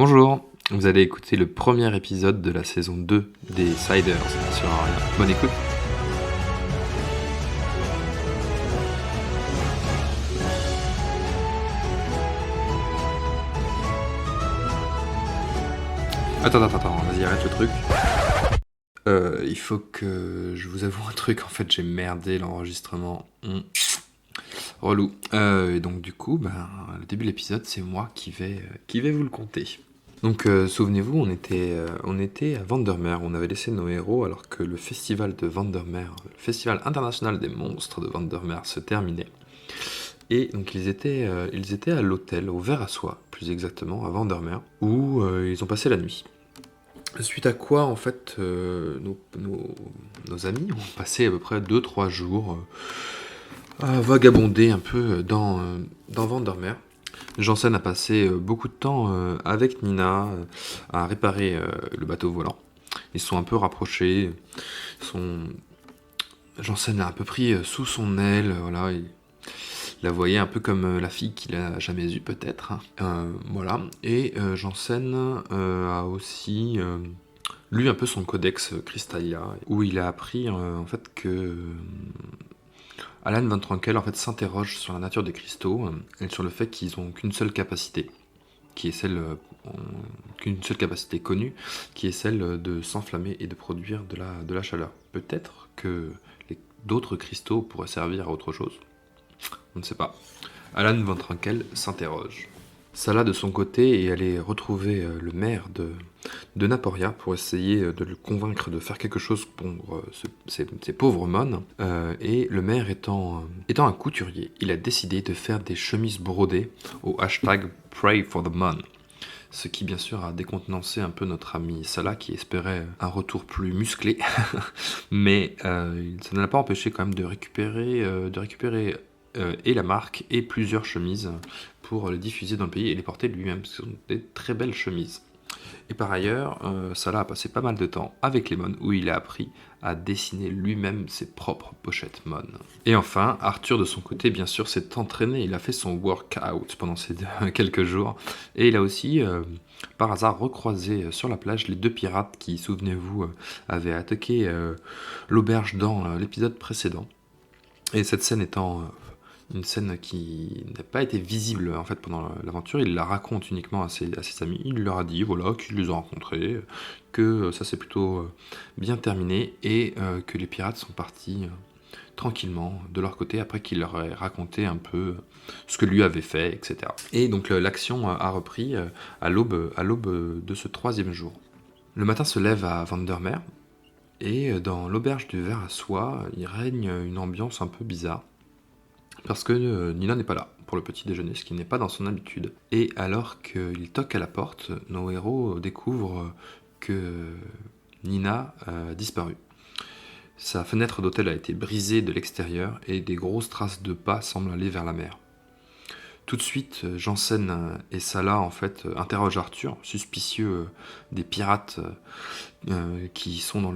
Bonjour, vous allez écouter le premier épisode de la saison 2 des Siders sur Aria. Bonne écoute. Attends, vas-y, arrête le truc. Il faut que je vous avoue un truc, en fait j'ai merdé l'enregistrement. Relou. Et donc du coup, le début de l'épisode, c'est moi qui vais vous le conter. Donc souvenez-vous, on était à Vandermeer, on avait laissé nos héros alors que le festival de Vandermeer, le festival international des monstres de Vandermeer se terminait. Et donc ils étaient à l'hôtel, au Ver à Soie, plus exactement, à Vandermeer, où ils ont passé la nuit. Suite à quoi, en fait, nos amis ont passé à peu près 2-3 jours à vagabonder un peu dans Vandermeer. Janssen a passé beaucoup de temps avec Nina à réparer le bateau volant. Ils se sont un peu rapprochés. Janssen l'a un peu pris sous son aile. Voilà, il la voyait un peu comme la fille qu'il a jamais eue peut-être. Voilà. Et Janssen a aussi lu un peu son codex Crystallia, où il a appris en fait que Alan Van Trunkel en fait s'interroge sur la nature des cristaux et sur le fait qu'ils ont qu'une seule capacité, qui est qu'une seule capacité connue, qui est celle de s'enflammer et de produire de la chaleur. Peut-être que d'autres cristaux pourraient servir à autre chose. On ne sait pas. Alan Van Trunkel s'interroge. Sala, de son côté, est allée retrouver le maire de Naporia pour essayer de le convaincre de faire quelque chose pour ces pauvres mônes. Et le maire étant un couturier, il a décidé de faire des chemises brodées au hashtag Pray for the Mon. Ce qui, bien sûr, a décontenancé un peu notre ami Salah qui espérait un retour plus musclé. Mais ça ne l'a pas empêché quand même de récupérer et la marque et plusieurs chemises pour les diffuser dans le pays et les porter lui-même. Ce sont des très belles chemises. Et par ailleurs, Salah a passé pas mal de temps avec les mônes où il a appris à dessiner lui-même ses propres pochettes mônes. Et enfin, Arthur de son côté, bien sûr, s'est entraîné. Il a fait son workout pendant ces quelques jours. Et il a aussi, par hasard, recroisé sur la plage les deux pirates qui, souvenez-vous, avaient attaqué l'auberge dans l'épisode précédent. Et cette scène étant une scène qui n'a pas été visible en fait pendant l'aventure, il la raconte uniquement à ses amis. Il leur a dit voilà qu'ils les ont rencontrés, que ça s'est plutôt bien terminé et que les pirates sont partis tranquillement de leur côté après qu'il leur ait raconté un peu ce que lui avait fait, etc. Et donc l'action a repris à l'aube de ce troisième jour. Le matin se lève à Vandermeer et dans l'auberge du Ver à Soie, il règne une ambiance un peu bizarre. Parce que Nina n'est pas là pour le petit déjeuner, ce qui n'est pas dans son habitude. Et alors qu'il toque à la porte, nos héros découvrent que Nina a disparu. Sa fenêtre d'hôtel a été brisée de l'extérieur et des grosses traces de pas semblent aller vers la mer. Tout de suite, Janssen et Salah en fait interrogent Arthur, suspicieux des pirates qui sont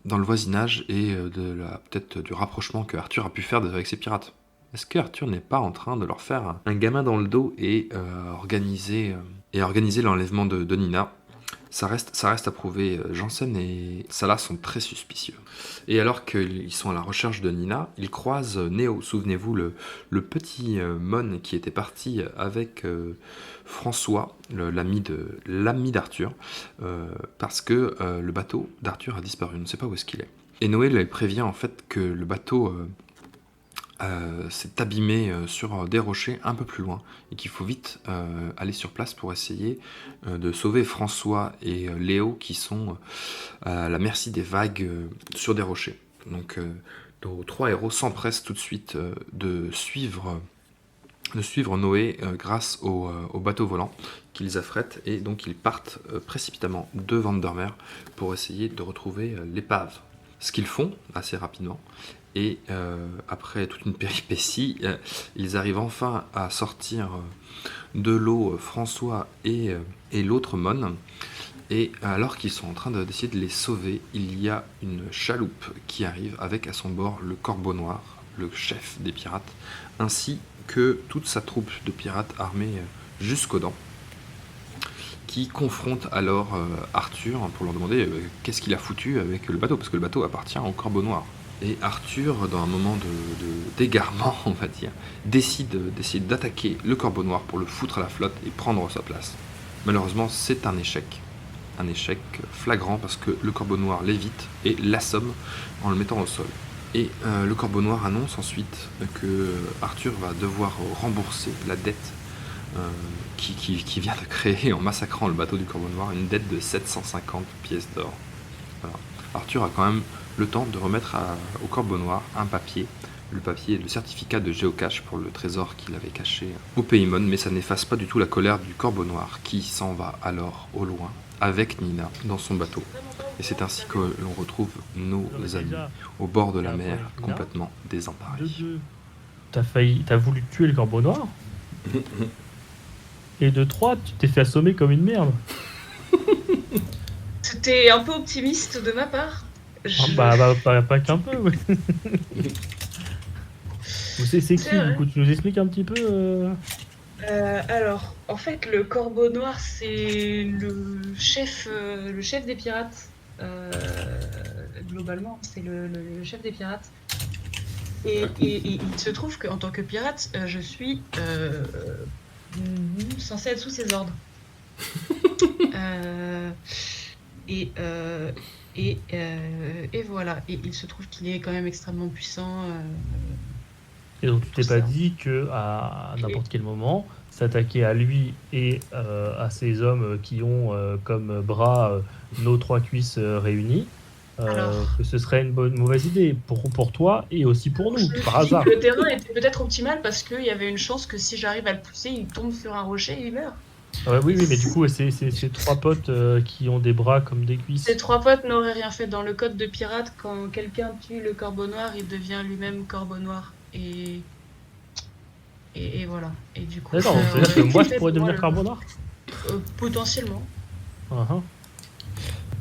dans le voisinage et peut-être du rapprochement que Arthur a pu faire avec ces pirates. Est-ce que Arthur n'est pas en train de leur faire un gamin dans le dos et organiser l'enlèvement de Nina? Ça reste à prouver. Janssen et Salah sont très suspicieux. Et alors qu'ils sont à la recherche de Nina, ils croisent Néo. Souvenez-vous, le petit Mon qui était parti avec François, l'ami d'Arthur, parce que le bateau d'Arthur a disparu. On ne sait pas où est-ce qu'il est. Et Noël les prévient en fait que le bateau s'est abîmé sur des rochers un peu plus loin et qu'il faut vite aller sur place pour essayer de sauver François et Léo qui sont à la merci des vagues sur des rochers. Donc nos trois héros s'empressent tout de suite de suivre Noé grâce au bateau volant qu'ils affrètent et donc ils partent précipitamment de Vandermeer pour essayer de retrouver l'épave. Ce qu'ils font assez rapidement. Et après toute une péripétie, ils arrivent enfin à sortir de l'eau François et l'autre Mon. Et alors qu'ils sont en train d'essayer de les sauver, il y a une chaloupe qui arrive avec à son bord le Corbeau Noir, le chef des pirates, ainsi que toute sa troupe de pirates armés jusqu'aux dents, qui confrontent alors Arthur pour leur demander qu'est-ce qu'il a foutu avec le bateau, parce que le bateau appartient au Corbeau Noir. Et Arthur, dans un moment d'égarement, on va dire, décide d'attaquer le Corbeau Noir pour le foutre à la flotte et prendre sa place. Malheureusement, c'est un échec flagrant parce que le Corbeau Noir l'évite et l'assomme en le mettant au sol. Et le Corbeau Noir annonce ensuite que Arthur va devoir rembourser la dette qui vient de créer en massacrant le bateau du Corbeau Noir, une dette de 750 pièces d'or. Voilà. Arthur a quand même le temps de remettre au Corbeau Noir un papier, le certificat de géocache pour le trésor qu'il avait caché au Paymon, mais ça n'efface pas du tout la colère du Corbeau Noir qui s'en va alors au loin avec Nina dans son bateau. Et c'est ainsi que l'on retrouve nos amis au bord de la mer, complètement désemparés. T'as voulu tuer le Corbeau Noir. Et de 3, tu t'es fait assommer comme une merde. C'était un peu optimiste de ma part. Pas qu'un peu, ouais. C'est qui, du coup? Tu nous expliques un petit peu Alors, en fait, le Corbeau Noir, c'est le chef des pirates. Globalement, c'est le chef des pirates. Et il se trouve qu'en tant que pirate, je suis censée être sous ses ordres. Et voilà. Et il se trouve qu'il est quand même extrêmement puissant. Et donc tu t'es pas dit que à n'importe quel moment s'attaquer à lui et à ces hommes qui ont comme bras nos 3 cuisses réunies, que ce serait une mauvaise idée pour toi et aussi pour nous, par hasard. Le terrain était peut-être optimal parce qu'il y avait une chance que si j'arrive à le pousser, il tombe sur un rocher et il meurt. Oui, mais du coup, c'est 3 potes qui ont des bras comme des cuisses. Ces 3 potes n'auraient rien fait. Dans le code de pirate, quand quelqu'un tue le Corbeau Noir, il devient lui-même Corbeau Noir. Et voilà. Et du coup. D'accord, c'est-à-dire que moi je pourrais devenir Corbeau Noir potentiellement.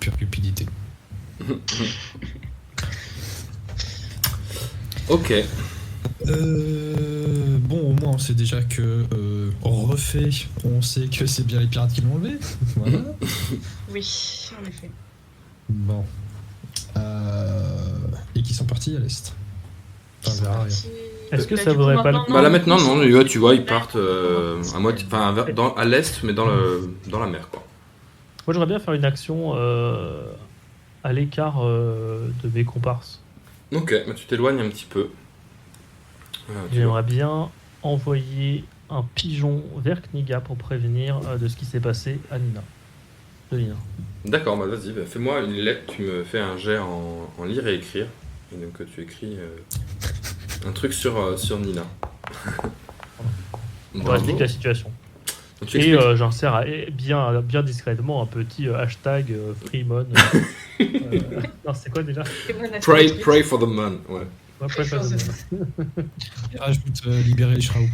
Pure cupidité. Ok. Bon, au moins on sait déjà que on sait que c'est bien les pirates qui l'ont enlevé. Voilà. Oui, en effet. Bon. Et qui sont partis à l'est. Enfin, vers arrière. Est-ce que ça vaudrait pas le coup Là maintenant, non, tu vois, ils partent à moitié, à l'est, mais dans la mer, quoi. Moi j'aimerais bien faire une action à l'écart de mes comparses. Ok, tu t'éloignes un petit peu. J'aimerais bien envoyer un pigeon vers Kniga pour prévenir de ce qui s'est passé à Nina. D'accord, vas-y, fais-moi une lettre, tu me fais un jet en lire et écrire. Et donc tu écris un truc sur Nina. On explique la situation. Et j'insère bien discrètement un petit hashtag Freemon. Non, c'est quoi déjà? Pray for the man, ouais. Pray for the man. Et rajoute libérer les Shraou.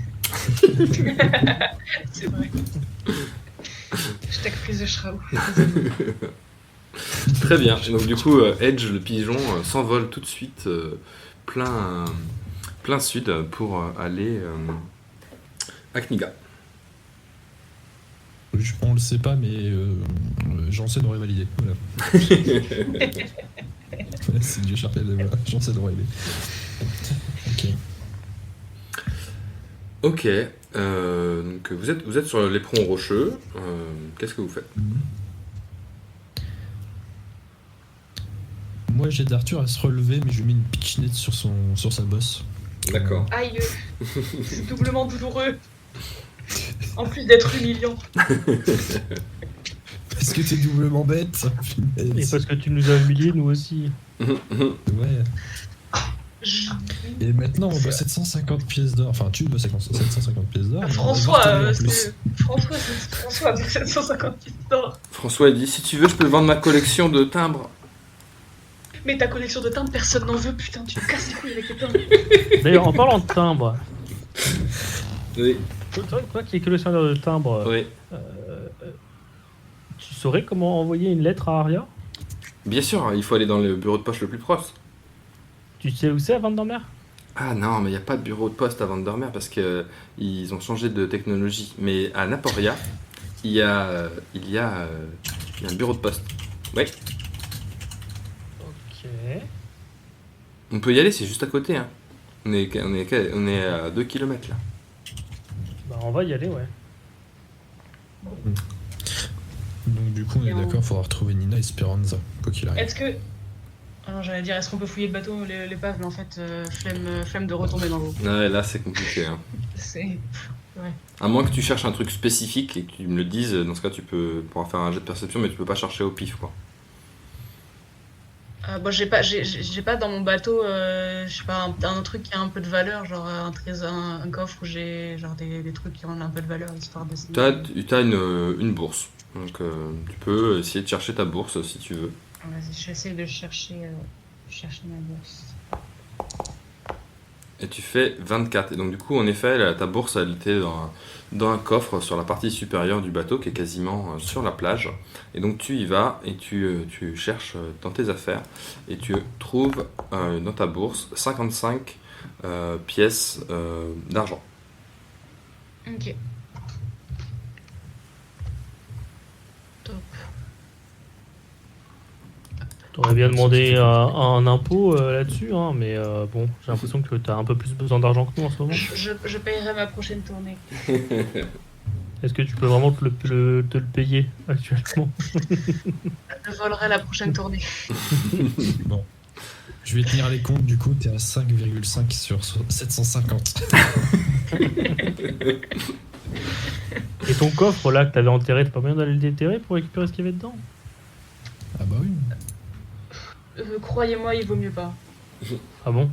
C'est vrai. Hashtag prise de Shraou. Très bien. Et donc du coup, Edge, le pigeon, s'envole tout de suite plein sud pour aller à Kniga. On le sait pas, mais Janssen aurait validé. Voilà. C'est Dieu Charpel, voilà. Janssen aurait aidé. Ok. Donc vous êtes sur l'éperon rocheux. Qu'est-ce que vous faites? Moi, j'aide Arthur à se relever, mais je lui mets une pitchnette sur sa bosse. D'accord. Aïe, c'est doublement douloureux. En plus d'être humiliant. Parce que t'es doublement bête. Et parce que tu nous as humiliés, nous aussi. Ouais. Et maintenant, on doit 750 pièces d'or. Enfin, tu dois 750 pièces d'or. François a 750 pièces d'or. François, il dit, si tu veux, je peux vendre ma collection de timbres. Mais ta collection de timbres, personne n'en veut, putain, tu me casses les couilles avec tes timbres. D'ailleurs, en parlant de timbres, Oui. toi qui es collectionneur de timbres, Oui. tu saurais comment envoyer une lettre à Aria? Bien sûr, il faut aller dans le bureau de poste le plus proche. Tu sais où c'est à Vandermeer? Ah non, mais il n'y a pas de bureau de poste à Vandermeer parce qu'ils ont changé de technologie. Mais à Naporia, il y a un bureau de poste. Ouais, Ok. on peut y aller, c'est juste à côté. Hein. On est à 2 km là. Bah, on va y aller, ouais. Donc du coup, on Et est on- d'accord, il faudra retrouver Nina et Speranza, quoi qu'il arrive. Est-ce que. Alors, j'allais dire, est-ce qu'on peut fouiller le bateau, l'épave, mais en fait, flemme de retomber dans l'eau. Ouais, là c'est compliqué. Hein. C'est. Ouais. À moins que tu cherches un truc spécifique et que tu me le dises, dans ce cas tu pourras faire un jet de perception, mais tu peux pas chercher au pif quoi. Bon, j'ai pas dans mon bateau, je sais pas, un truc qui a un peu de valeur, genre un trésor, un coffre où j'ai genre des trucs qui ont un peu de valeur, histoire d'essayer. T'as une bourse, donc tu peux essayer de chercher ta bourse si tu veux. Vas-y, je vais essayer de chercher ma bourse. Et tu fais 24. Et donc du coup, en effet, ta bourse, elle était dans un coffre sur la partie supérieure du bateau qui est quasiment sur la plage. Et donc tu y vas et tu cherches dans tes affaires et tu trouves dans ta bourse 55 pièces d'argent. Ok. Top. T'aurais bien demandé un impôt là-dessus, hein, mais bon, j'ai l'impression que t'as un peu plus besoin d'argent que nous en ce moment. Je payerai ma prochaine tournée. Est-ce que tu peux vraiment te le payer actuellement? Je volerai la prochaine tournée. Bon. Je vais tenir les comptes, du coup, t'es à 5,5 sur 750. Et ton coffre là que t'avais enterré, t'as pas moyen d'aller le déterrer pour récupérer ce qu'il y avait dedans? Ah bah oui. Croyez-moi, il vaut mieux pas. Ah bon?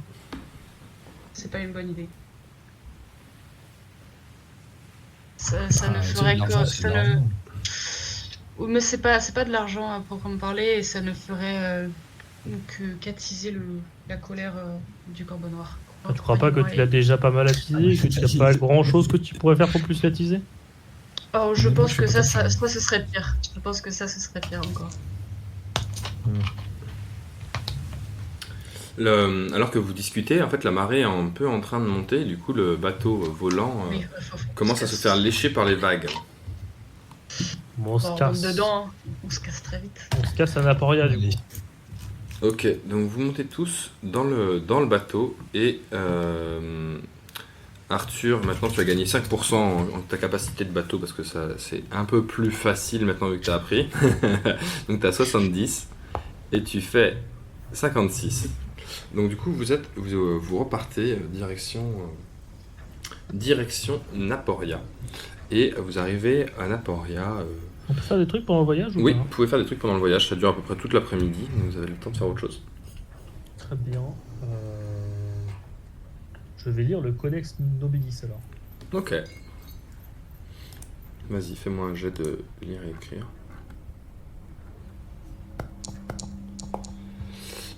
C'est pas une bonne idée. Ça ne Ah, ferait de que. l'argent, c'est de l'argent. Oui, mais c'est pas de l'argent à proprement parler, et ça ne ferait qu'attiser la colère du corbeau noir. Ah, tu crois pas que tu l'as déjà pas mal attisé et que tu n'as pas grand chose que tu pourrais faire pour plus l'attiser? Oh, je Mais moi, pense je suis que pas ça, confiant. ce serait pire. Je pense que ça, ce serait pire encore. Alors que vous discutez, en fait, la marée est un peu en train de monter. Du coup, le bateau volant Oui, faut commence à se faire lécher par les vagues. Bon, on se On rentre casse. dedans, on se casse très vite. On se casse à Naporia du Allez. coup. Ok, donc vous montez tous dans le bateau et Arthur, maintenant tu as gagné 5% en ta capacité de bateau parce que ça c'est un peu plus facile maintenant vu que tu as appris. Donc tu as 70 et tu fais 56. Donc du coup vous repartez direction Naporia et vous arrivez à Naporia. On peut faire des trucs pendant le voyage ou Oui, pas? vous pouvez faire des trucs pendant le voyage, ça dure à peu près toute l'après-midi, donc vous avez le temps de faire autre chose. Très bien. Je vais lire le Codex Nobilis alors. Ok. Vas-y, fais-moi un jet de lire et écrire.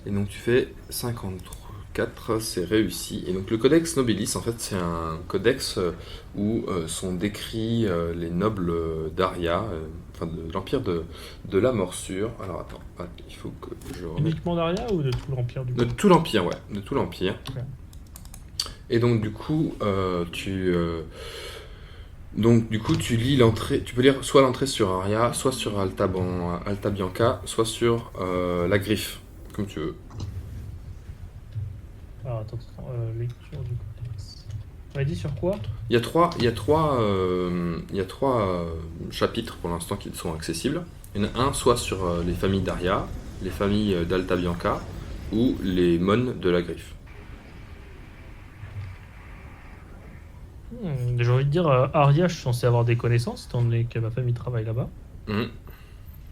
Et donc tu fais 54, c'est réussi. Et donc le Codex Nobilis, en fait, c'est un codex où sont décrits les nobles d'Aria, enfin de l'Empire de la Morsure. Alors attends, il faut que je remette... Uniquement d'Aria ou de tout l'Empire du coup? De tout l'Empire, ouais, de tout l'Empire. Ok. Et donc du coup, tu lis l'entrée. Tu peux lire soit l'entrée sur Aria, soit sur Alta Bianca, soit sur la Griffe, comme tu veux. Alors attends, lecture du Codex. On m'a dit sur quoi? Il y a trois chapitres pour l'instant qui sont accessibles. Il y en a un soit sur les familles d'Aria, les familles d'Alta Bianca ou les mônes de la Griffe. J'ai envie de dire, Aria, je suis censé avoir des connaissances, étant donné que ma famille travaille là-bas. Mhm.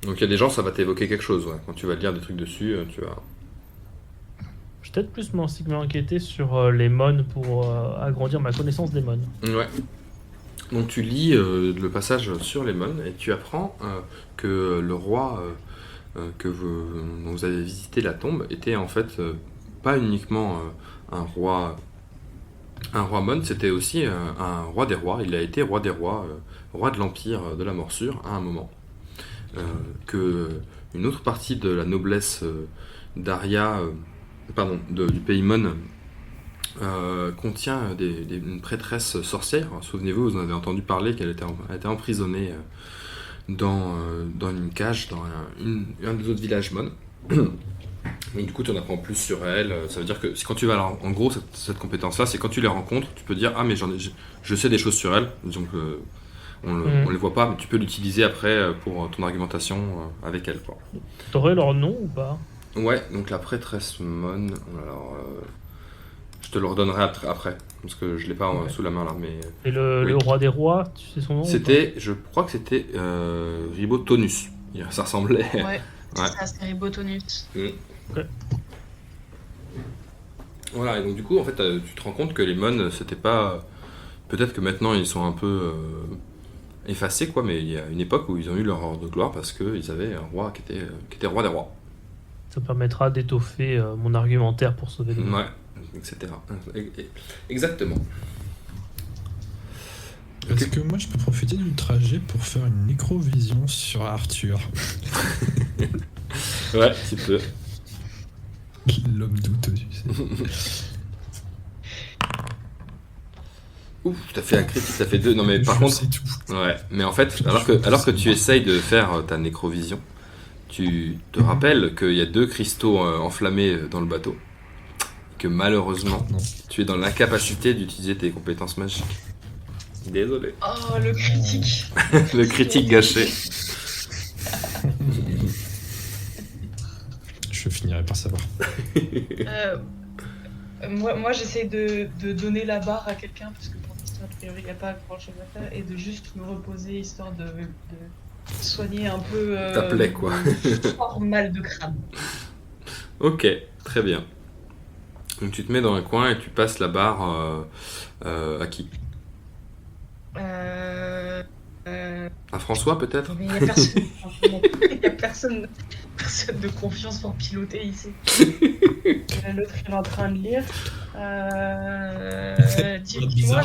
Donc il y a des gens, ça va t'évoquer quelque chose. Ouais. Quand tu vas lire des trucs dessus, tu vas... Je vais peut-être plus m'inquiéter sur les mônes pour agrandir ma connaissance des mônes. Ouais. Donc tu lis le passage sur les mônes et tu apprends que le roi dont vous avez visité la tombe était en fait pas uniquement un roi mône, c'était aussi un roi des rois. Il a été roi des rois, roi de l'Empire de la Morsure à un moment. Que une autre partie de la noblesse d'Aria, du pays mône, contient une prêtresse sorcière. Souvenez-vous, vous en avez entendu parler qu'elle était emprisonnée dans une cage, dans un des autres villages Mon. Donc du coup, tu en apprends plus sur elle. Ça veut dire que quand tu vas, alors, en gros, cette compétence-là, c'est quand tu les rencontres, tu peux dire ah mais je sais des choses sur elle. Donc on les voit pas, mais tu peux l'utiliser après pour ton argumentation avec elle, quoi. T'aurais leur nom ou pas? Ouais, donc la prêtresse Mon. Alors, je te le redonnerai après, parce que je l'ai pas Ouais. sous la main là, mais Et le oui. roi des rois, tu sais son nom ou pas? C'était, je crois que c'était Ribotonus. Ça ressemblait. Ouais, c'est Ouais. ça, c'est Ribotonus. Voilà, et donc du coup, en fait, tu te rends compte que les Mon, c'était pas. Peut-être que maintenant ils sont un peu effacés, quoi, mais il y a une époque où ils ont eu leur heure de gloire parce qu'ils avaient un roi qui était roi des rois. Ça permettra d'étoffer mon argumentaire pour sauver les gens. Ouais, etc. Exactement. Est-ce que moi je peux profiter du trajet pour faire une nécrovision sur Arthur? Ouais, tu peux. L'homme douteux, tu sais. Ouf, t'as fait un critique, t'as fait 2. Non, mais par Je contre. sais tout. Ouais, mais en fait, alors que tu essayes de faire ta nécrovision, tu te rappelles qu'il y a 2 cristaux enflammés dans le bateau. Que malheureusement, Non. tu es dans l'incapacité d'utiliser tes compétences magiques. Désolé. Oh, le critique. Le critique gâché. Je finirai par savoir. Euh, moi j'essaie de donner la barre à quelqu'un, parce que pour l'instant, a priori, il n'y a pas grand chose à faire, et de juste me reposer, histoire de soigner un peu Ta plaie, quoi. mon fort mal de crâne. Ok, très bien. Donc tu te mets dans un coin et tu passes la barre à qui? À François, peut-être? Mais il n'y a personne, il y a personne de confiance pour piloter ici. Et là, l'autre il est en train de lire. Dis-moi,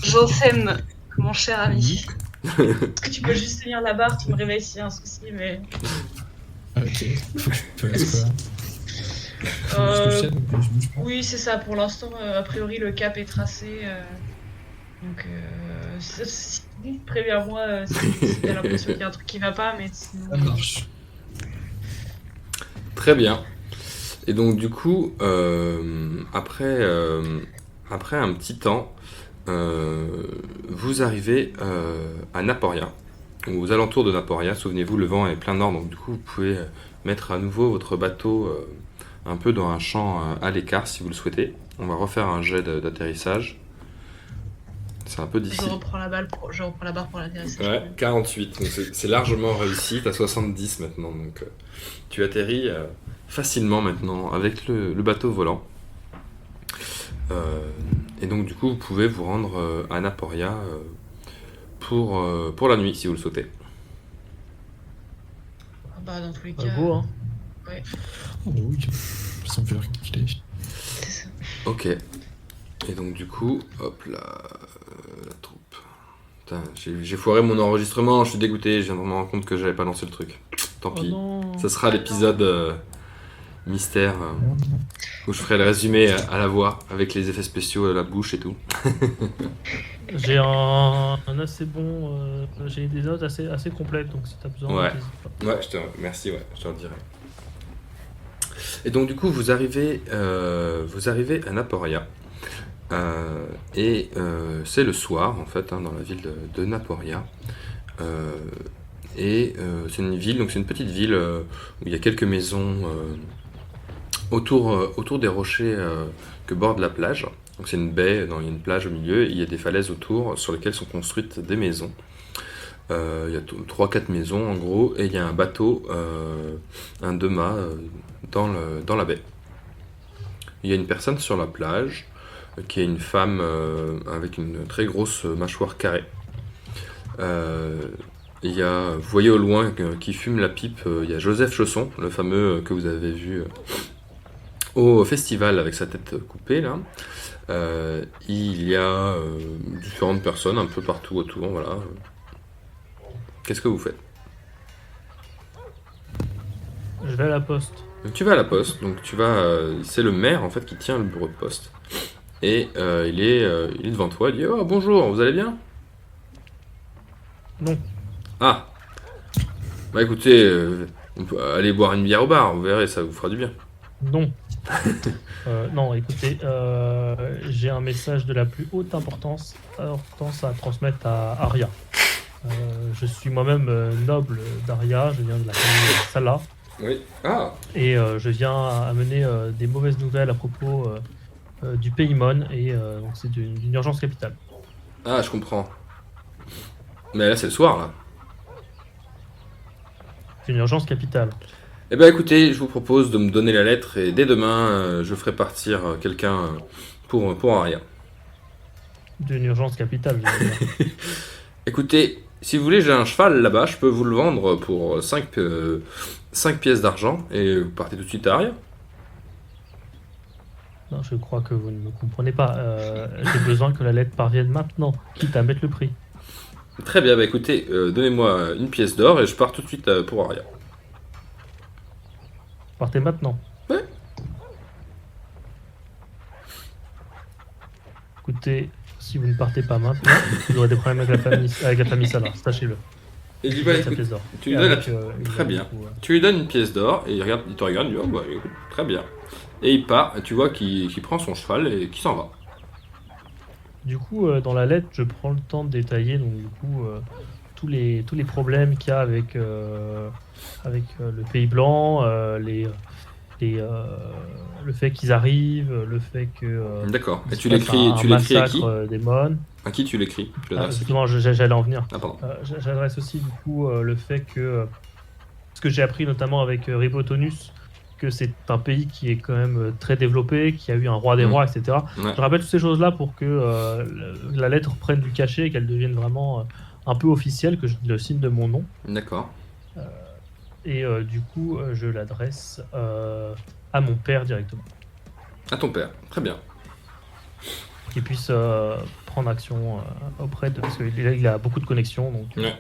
Janssen, mon cher ami. Est-ce que tu peux juste tenir la barre? Tu me réveilles s'il y a un souci, mais. Ok, faut que je fasse quoi? Je me couche, donc je bouge pas. Oui, c'est ça. Pour l'instant, a priori, le cap est tracé. Donc, préviens-moi si t'as l'impression qu'il y a un truc qui va pas, mais sinon. Ça marche. Très bien. Et donc du coup, après un petit temps, vous arrivez à Naporia, aux alentours de Naporia. Souvenez-vous, le vent est plein nord, donc du coup vous pouvez mettre à nouveau votre bateau un peu dans un champ à l'écart si vous le souhaitez. On va refaire un jet d'atterrissage. C'est un peu Je difficile. reprends la barre pour l'atterrissage. Ouais, 48, donc c'est largement réussi, t'as 70 maintenant, donc tu atterris facilement maintenant avec le bateau volant. Et donc du coup vous pouvez vous rendre à Naporia pour la nuit si vous le souhaitez. Ah bah, dans tous les Pas cas. beau, hein. Ouais, Oh oui, sans faire qu'il est. c'est ça. Ok. Et donc du coup, hop là, la troupe. Putain, j'ai foiré mon enregistrement, je suis dégoûté, je viens de me rendre compte que j'avais pas lancé le truc. Tant Oh pis. non. Ça sera l'épisode mystère où je ferai le résumé à la voix avec les effets spéciaux à la bouche et tout. J'ai un assez bon. J'ai des notes assez complètes, donc si t'as besoin, Ouais. n'hésite pas. Ouais, merci, ouais, je te le dirai. Et donc du coup, vous arrivez à Naporia. C'est le soir en fait, hein, dans la ville de Naporia. C'est une ville, donc c'est une petite ville où il y a quelques maisons autour des rochers que borde la plage. Donc c'est une baie, il y a une plage au milieu, et il y a des falaises autour sur lesquelles sont construites des maisons. Il y a 3-4 maisons en gros, et il y a un bateau, un 2-mâts dans la baie. Il y a une personne sur la plage qui est une femme avec une très grosse mâchoire carrée. Vous voyez au loin qui fume la pipe, il y a Joseph Chausson, le fameux que vous avez vu au festival avec sa tête coupée là. Il y a différentes personnes un peu partout autour, voilà. Qu'est-ce que vous faites? Je vais à la poste. Donc, tu vas à la poste, donc c'est le maire en fait qui tient le bureau de poste. Et il est devant toi, il dit « Oh bonjour, vous allez bien ?» Non. Ah. Bah écoutez, on peut aller boire une bière au bar, vous verrez, ça vous fera du bien. Non. Non, écoutez, j'ai un message de la plus haute importance à transmettre à Arya. Je suis moi-même noble d'Arya, je viens de la famille Salah, Oui. Ah. et je viens amener des mauvaises nouvelles à propos du Paymon, et donc c'est d'une urgence capitale. Ah, je comprends. Mais là, c'est le soir, là. C'est une urgence capitale. Eh ben écoutez, je vous propose de me donner la lettre et dès demain, je ferai partir quelqu'un pour Aria. D'une urgence capitale, je veux dire. Écoutez, si vous voulez, j'ai un cheval là-bas, je peux vous le vendre pour 5 pièces d'argent et vous partez tout de suite à Aria. Non, je crois que vous ne me comprenez pas. J'ai besoin que la lettre parvienne maintenant, quitte à mettre le prix. Très bien, bah écoutez, donnez-moi une pièce d'or et je pars tout de suite pour Aria. Partez maintenant. Ouais. Écoutez, si vous ne partez pas maintenant, vous aurez des problèmes avec la famille Salah, sachez-le. Et il dit, bah Sa écoute, pièce d'or. tu lui Et donnes avec, Très évidemment, bien. du coup, Tu lui donnes une pièce d'or et il te regarde, il dit, oh bah écoute, très bien. Et il part, et tu vois qu'il prend son cheval et qu'il s'en va. Du coup, dans la lettre, je prends le temps de détailler donc, du coup, tous les problèmes qu'il y a avec le Pays Blanc, le fait qu'ils arrivent, le fait que D'accord. Et il tu se passe l'écris un à qui massacre des Mon. À qui tu l'écris? Tu l'adresses à qui? Justement, j'allais en venir. Ah pardon. J'adresse aussi du coup le fait que ce que j'ai appris notamment avec Ribotonus, que c'est un pays qui est quand même très développé, qui a eu un roi des rois, etc. Ouais. Je rappelle toutes ces choses-là pour que la lettre prenne du cachet et qu'elle devienne vraiment un peu officielle, que je le signe de mon nom. D'accord. Et du coup, je l'adresse à mon père directement, À ton père. Très bien. qu'il puisse prendre action auprès de... Parce qu'il a beaucoup de connexions, donc... Ouais.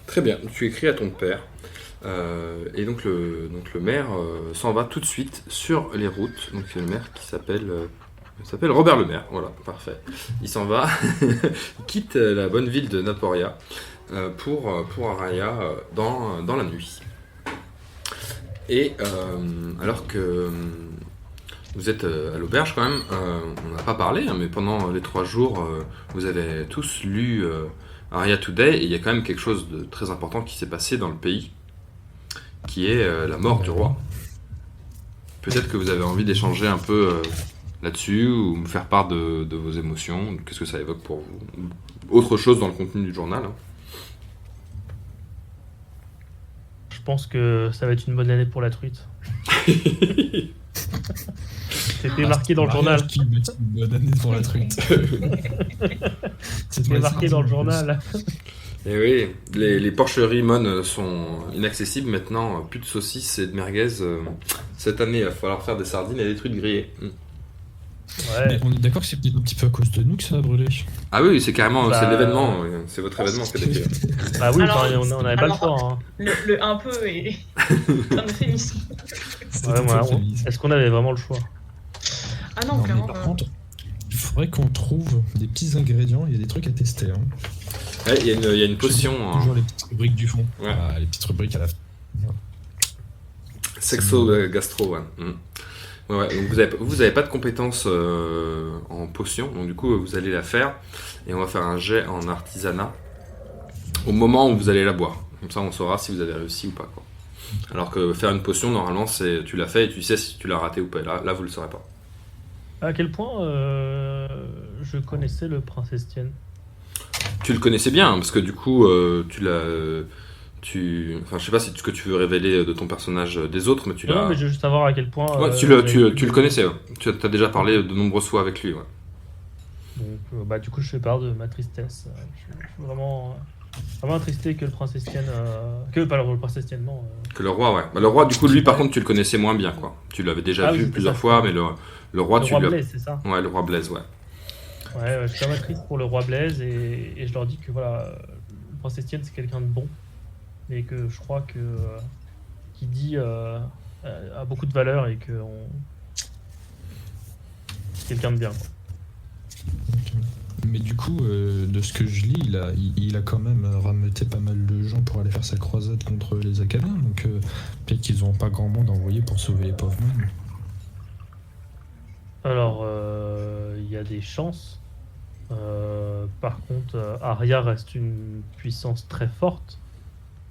Très bien. Tu écris à ton père. Et donc le maire s'en va tout de suite sur les routes. Donc c'est le maire qui s'appelle Robert le maire. Voilà, parfait. Il s'en va, il quitte la bonne ville de Naporia pour Araya dans la nuit. Et alors que vous êtes à l'auberge quand même, on n'a pas parlé, hein, mais pendant les 3 jours, vous avez tous lu Aria Today, et il y a quand même quelque chose de très important qui s'est passé dans le pays, qui est la mort du roi. Peut-être que vous avez envie d'échanger un peu là-dessus, ou me faire part de vos émotions, qu'est-ce que ça évoque pour vous. Autre chose dans le contenu du journal. Hein. Je pense que ça va être une bonne année pour la truite. C'était marqué dans le journal. Une bonne année pour la truite. C'était marqué dans le journal. Et oui, les porcheries Mon sont inaccessibles maintenant, plus de saucisses et de merguez. Cette année, il va falloir faire des sardines et des truites grillées. Ouais. Mais on est d'accord que c'est peut-être un petit peu à cause de nous que ça a brûlé. Ah oui, c'est carrément, Bah, c'est l'événement, c'est votre événement ce que décrit. Bah oui, Alors, on n'avait pas le choix. Hein. Le un peu est un euphémisme. Ouais, est-ce qu'on avait vraiment le choix? Ah non, Non, mais clairement. par contre, il faudrait qu'on trouve des petits ingrédients, il y a des trucs à tester. Hein. Ouais, il y a une potion, Toujours les petites rubriques du fond. Ouais. Ah, les petites rubriques à la fin. sexo-gastro, ouais. Ouais, donc vous avez pas de compétences en potion, donc du coup vous allez la faire, et on va faire un jet en artisanat au moment où vous allez la boire. Comme ça on saura si vous avez réussi ou pas, quoi. Alors que faire une potion, normalement, c'est tu l'as fait et tu sais si tu l'as raté ou pas. Là vous le saurez pas. À quel point je connaissais le prince Estienne? Tu le connaissais bien, hein, parce que du coup, tu l'as... Enfin, je sais pas si ce que tu veux révéler de ton personnage des autres, mais tu l'as... Non, mais je veux juste savoir à quel point... Ouais, tu le connaissais, ouais. Tu as déjà parlé de nombreuses fois avec lui, ouais. Donc, bah, du coup, je fais part de ma tristesse. Je suis vraiment attristé que le prince Estienne... Pas le prince Estienne, non. Que le roi, ouais. Bah, le roi, du coup, lui, par contre, tu le connaissais moins bien, quoi. Tu l'avais déjà vu c'était plusieurs ça. fois, mais le roi, Le tu roi l'as... Blaise, c'est ça? Ouais, le roi Blaise, ouais. Ouais, je suis quand même triste pour le roi Blaise, et je leur dis que voilà, le prince Estienne, c'est quelqu'un de bon, mais que je crois que qui dit a beaucoup de valeur, et que c'est quelqu'un de bien, quoi. Mais du coup, de ce que je lis, il a quand même rameuté pas mal de gens pour aller faire sa croisade contre les Acadiens, donc peut-être qu'ils n'ont pas grand monde envoyé pour sauver les pauvres mômes. Alors, il y a des chances. Par contre, Arya reste une puissance très forte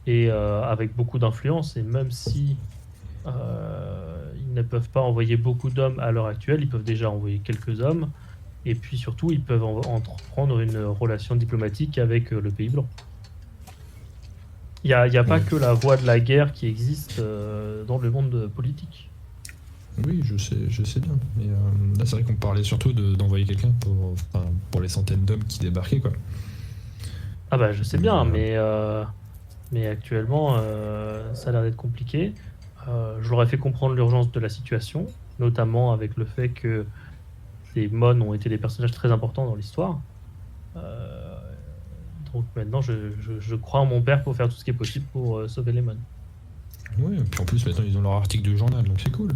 et avec beaucoup d'influence. Et même si ils ne peuvent pas envoyer beaucoup d'hommes à l'heure actuelle, ils peuvent déjà envoyer quelques hommes. Et puis surtout, ils peuvent entreprendre une relation diplomatique avec le Pays Blanc. Il n'y a pas que la voie de la guerre qui existe dans le monde politique. Oui, je sais bien. Mais là, c'est vrai qu'on parlait surtout d'envoyer quelqu'un pour les centaines d'hommes qui débarquaient, quoi. Ah bah je sais bien, mais actuellement, ça a l'air d'être compliqué. Je leur ai fait comprendre l'urgence de la situation, notamment avec le fait que les Mon ont été des personnages très importants dans l'histoire. Donc maintenant, je crois en mon père pour faire tout ce qui est possible pour sauver les Mon. Oui, et puis en plus, maintenant, ils ont leur article de journal, donc c'est cool.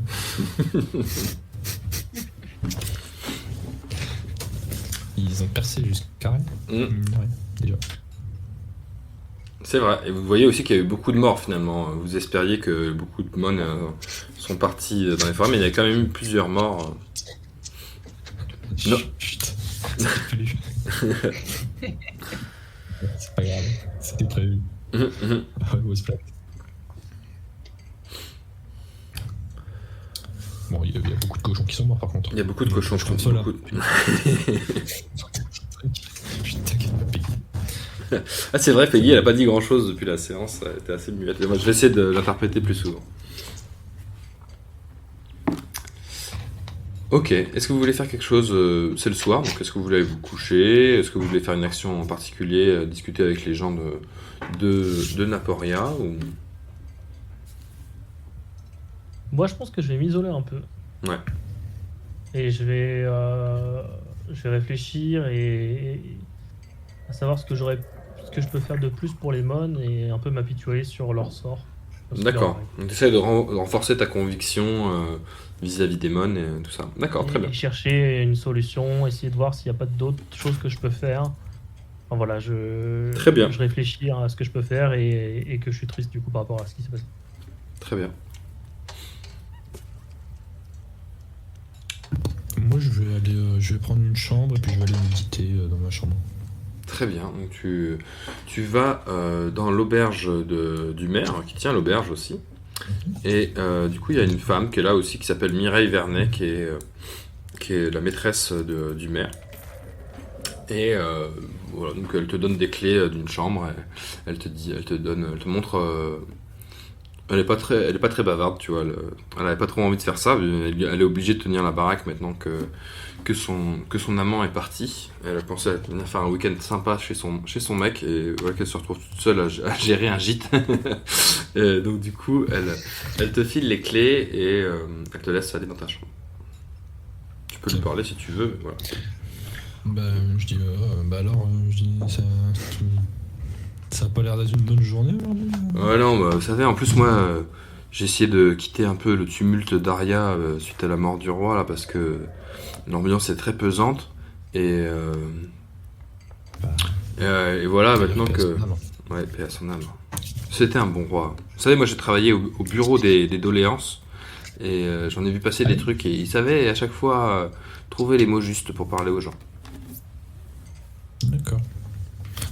Ils ont percé jusqu'à rien. Ouais, déjà. C'est vrai, et vous voyez aussi qu'il y a eu beaucoup de morts finalement. Vous espériez que beaucoup de Mon sont partis dans les forêts, mais il y a quand même eu plusieurs morts. Non. Chut. C'était prévu. C'est pas grave, c'était prévu. Grosse plaque. Bon, il y a beaucoup de cochons qui sont morts par contre. Il y a beaucoup de cochons, je pense. Voilà. Ah, c'est vrai, Peggy, elle a pas dit grand chose depuis la séance, elle était assez muette. Moi, je vais essayer de l'interpréter plus souvent. Ok, est-ce que vous voulez faire quelque chose c'est le soir, donc est-ce que vous voulez vous coucher? Est-ce que vous voulez faire une action en particulier, discuter avec les gens de Naporia ou... Moi, je pense que je vais m'isoler un peu. Ouais. Et je vais réfléchir et à savoir ce que je peux faire de plus pour les Mon et un peu m'apitoyer sur leur sort. D'accord, donc tu essaies de renforcer ta conviction vis-à-vis des Mon et tout ça. D'accord, très bien. Et chercher une solution, essayer de voir s'il n'y a pas d'autres choses que je peux faire. Enfin voilà, Très bien. je réfléchis à ce que je peux faire et que je suis triste du coup par rapport à ce qui s'est passé. Très bien. Moi, je vais prendre une chambre et puis je vais aller méditer dans ma chambre. Très bien, donc tu vas dans l'auberge du maire, qui tient l'auberge aussi. Et du coup, il y a une femme qui est là aussi, qui s'appelle Mireille Vernet, qui est la maîtresse du maire. Et voilà, donc elle te donne des clés d'une chambre, elle te montre... elle est pas très bavarde, tu vois, elle avait pas trop envie de faire ça, elle est obligée de tenir la baraque maintenant que son amant est parti. Elle a pensé à venir faire un week-end sympa chez son mec et voilà qu'elle se retrouve toute seule à gérer un gîte. Et donc du coup, elle te file les clés et elle te laisse aller dans ta chambre. Tu peux lui parler si tu veux, mais voilà. Bah, je dis, je dis, ça a pas l'air d'être une bonne journée aujourd'hui. Ouais, non, bah, vous savez, en plus, moi, j'ai essayé de quitter un peu le tumulte d'Arya suite à la mort du roi, là, parce que l'ambiance est très pesante. Et voilà, maintenant que... Ouais, paix à son âme. C'était un bon roi. Vous savez, moi, j'ai travaillé au bureau des doléances, et j'en ai vu passer des trucs, et il savait à chaque fois trouver les mots justes pour parler aux gens. D'accord.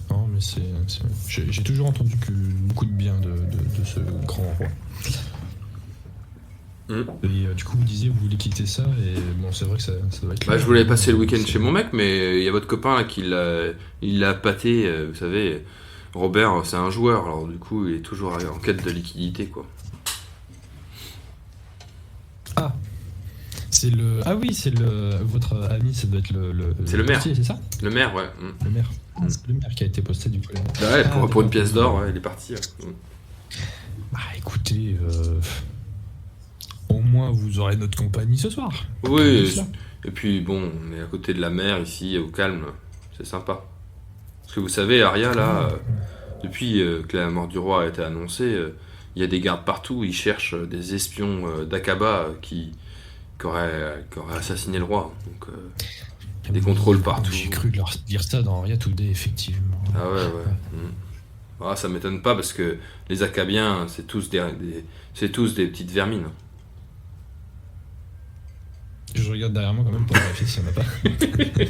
Non, mais j'ai toujours entendu beaucoup de bien de ce grand roi. Et du coup, vous disiez, vous voulez quitter ça, et bon, c'est vrai que ça doit être... Bah, je voulais passer le week-end chez mon mec, mais il y a votre copain là qui l'a pâté, vous savez, Robert, c'est un joueur, alors du coup, il est toujours en quête de liquidité, quoi. Ah, c'est votre ami, ça doit être C'est le maire. postier, c'est ça? Le maire, ouais. Le maire. C'est le maire qui a été posté du coup. Bah ouais, pour une pièce d'or, ouais, il est parti. Ouais. Bah écoutez, au moins vous aurez notre compagnie ce soir. Oui, et puis bon, on est à côté de la mer ici, au calme, c'est sympa. Parce que vous savez, Arya, là, depuis que la mort du roi a été annoncée, il y a des gardes partout, ils cherchent des espions d'Aqaba qui auraient assassiné le roi. Donc, Des contrôles partout. J'ai cru leur dire ça dans Aria Today, effectivement. Ah ouais. Ah, ça m'étonne pas parce que les Akabiens, c'est tous des petites vermines. Je regarde derrière moi quand même pour vérifier s'il n'y en a pas.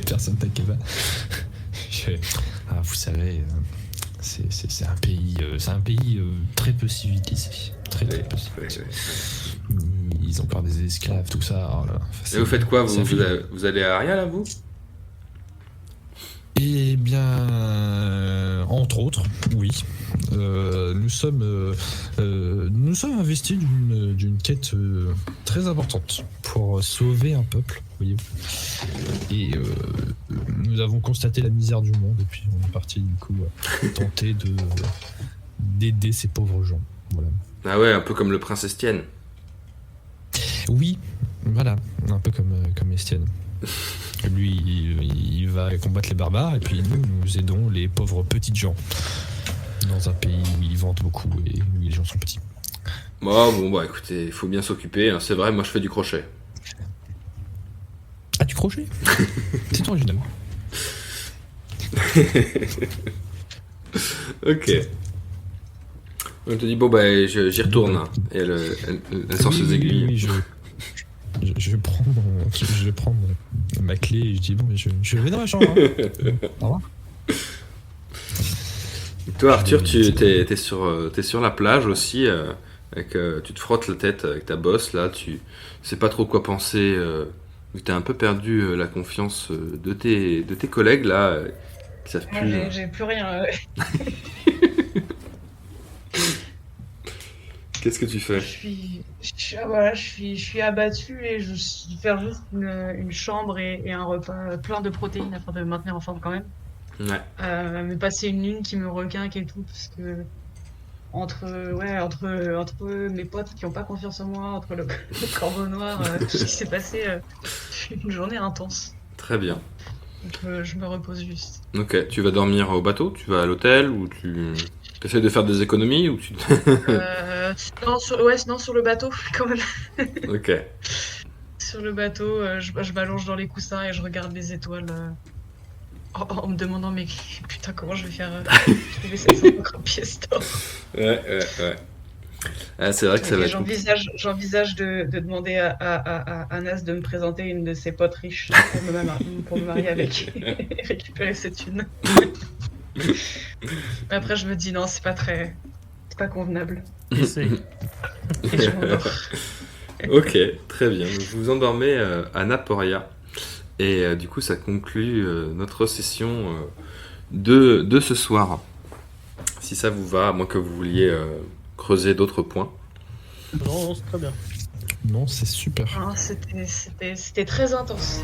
Personne t'inquiète pas. Vous savez, c'est un pays, très peu civilisé. Très peu civilisé. Ils ont encore des esclaves, tout ça. Alors là, et vous faites quoi vous allez à Aria là, vous? Eh bien, entre autres, oui. Nous sommes investis d'une quête très importante pour sauver un peuple, voyez-vous. Et nous avons constaté la misère du monde et puis on est parti du coup tenter d'aider ces pauvres gens. Voilà. Ah ouais, un peu comme le prince Estienne. Oui, voilà, un peu comme Estienne. Lui, il va combattre les barbares et puis nous aidons les pauvres petites gens dans un pays où ils vendent beaucoup et où les gens sont petits. Bon, écoutez, il faut bien s'occuper. Hein. C'est vrai, moi je fais du crochet. Ah, du crochet? C'est original. Ok. On te dit, j'y retourne. Et elle sort ses aiguilles. Oui, je vais prendre ma clé et je dis je vais dans ma chambre. Hein. Au revoir. Toi, Arthur, t'es sur la plage aussi. Tu te frottes la tête avec ta bosse là. Tu sais pas trop quoi penser. T'as un peu perdu la confiance de tes collègues là. Qui savent plus. J'ai plus rien. Qu'est-ce que tu fais? Je suis abattue et je vais faire juste une chambre et un repas plein de protéines afin de me maintenir en forme quand même. Ouais. Mais passer une lune qui me requinque et tout, parce que entre mes potes qui ont pas confiance en moi, entre le corbeau noir, tout ce qui s'est passé, une journée intense. Très bien. Donc je me repose juste. Ok, tu vas dormir au bateau? Tu vas à l'hôtel ou tu essaies de faire des économies ou tu... Non, sur le bateau quand même. Ok. Sur le bateau, je m'allonge dans les coussins et je regarde les étoiles en me demandant mais putain comment je vais faire trouver 750 pièces d'or. Ouais. Ah, c'est vrai que ça va être... J'envisage de demander à Nas de me présenter une de ses potes riches pour me marier avec et récupérer ses thunes. Après je me dis non, c'est pas convenable. Essaye. Et je m'endors. Ok, très bien. Donc, vous vous endormez à Naporia. Et du coup, ça conclut notre session de ce soir. Si ça vous va, à moins que vous vouliez creuser d'autres points. Non, c'est très bien. Non, c'est super. C'était très intense.